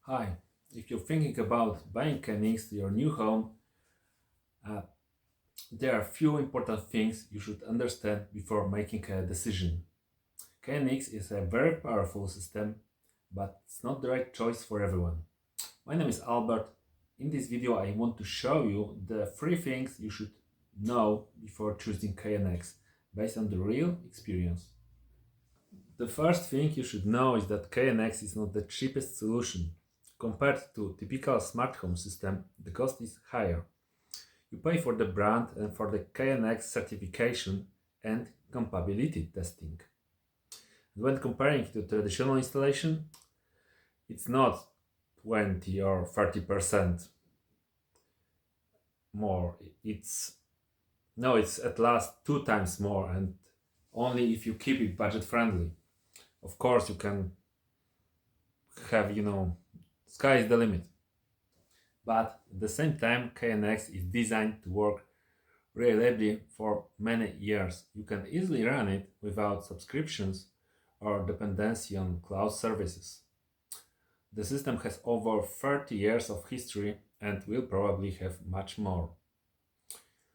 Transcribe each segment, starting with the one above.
Hi, if you're thinking about buying KNX to your new home, uh, there are a few important things you should understand before making a decision. KNX is a very powerful system, but it's not the right choice for everyone. My name is Albert. In this video, I want to show you the three things you should know before choosing KNX based on the real experience. The first thing you should know is that KNX is not the cheapest solution. Compared to typical smart home system, the cost is higher. You pay for the brand and for the KNX certification and compatibility testing. When comparing to traditional installation, it's not 20 or 30% more. It's at last two times more, and only if you keep it budget friendly. Of course, you can have, sky is the limit. But at the same time, KNX is designed to work reliably for many years. You can easily run it without subscriptions or dependency on cloud services. The system has over 30 years of history and will probably have much more.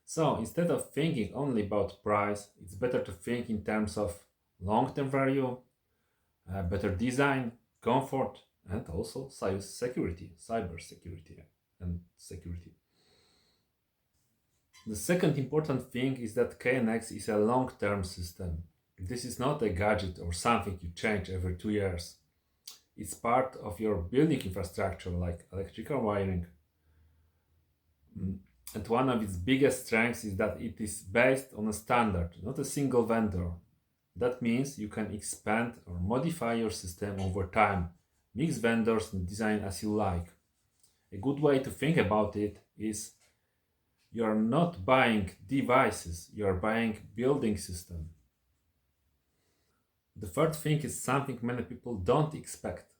So instead of thinking only about price, it's better to think in terms of long-term value, better design, comfort, and also cyber security and security. The second important thing is that KNX is a long-term system. This is not a gadget or something you change every 2 years. It's part of your building infrastructure like electrical wiring. Mm, And one of its biggest strengths is that it is based on a standard, not a single vendor. That means you can expand or modify your system over time, mix vendors and design as you like. A good way to think about it is you are not buying devices, you are buying building system. The third thing is something many people don't expect.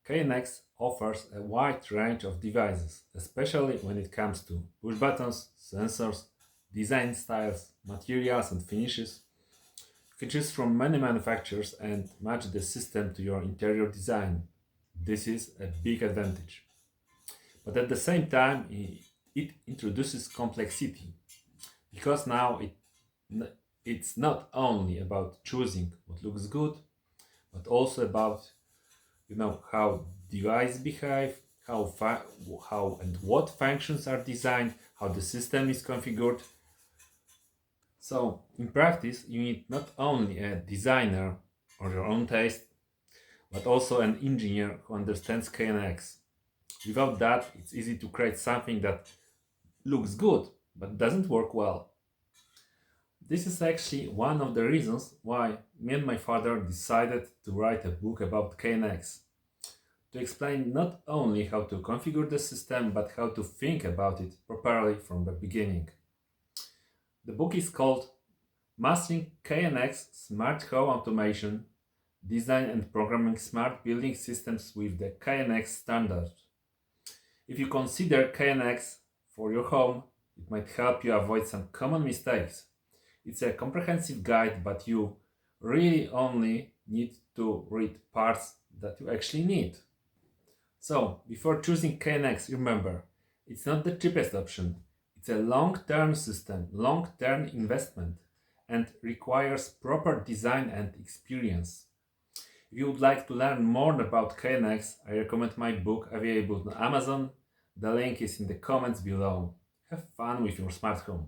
KNX offers a wide range of devices, especially when it comes to push buttons, sensors, design styles, materials and finishes. You can choose from many manufacturers and match the system to your interior design. This is a big advantage. But at the same time, it introduces complexity because now it's not only about choosing what looks good, but also about how device behave, how and what functions are designed, how the system is configured. So in practice, you need not only a designer or your own taste, but also an engineer who understands KNX. Without that, it's easy to create something that looks good but doesn't work well. This is actually one of the reasons why me and my father decided to write a book about KNX, to explain not only how to configure the system but how to think about it properly from the beginning. The book is called Mastering KNX Smart Home Automation, Design and Programming Smart Building Systems with the KNX Standard. If you consider KNX for your home, it might help you avoid some common mistakes. It's a comprehensive guide, but you really only need to read parts that you actually need. So, before choosing KNX, remember, it's not the cheapest option. It's a long-term system, long-term investment, and requires proper design and experience. If you would like to learn more about KNX, I recommend my book available on Amazon. The link is in the comments below. Have fun with your smart home.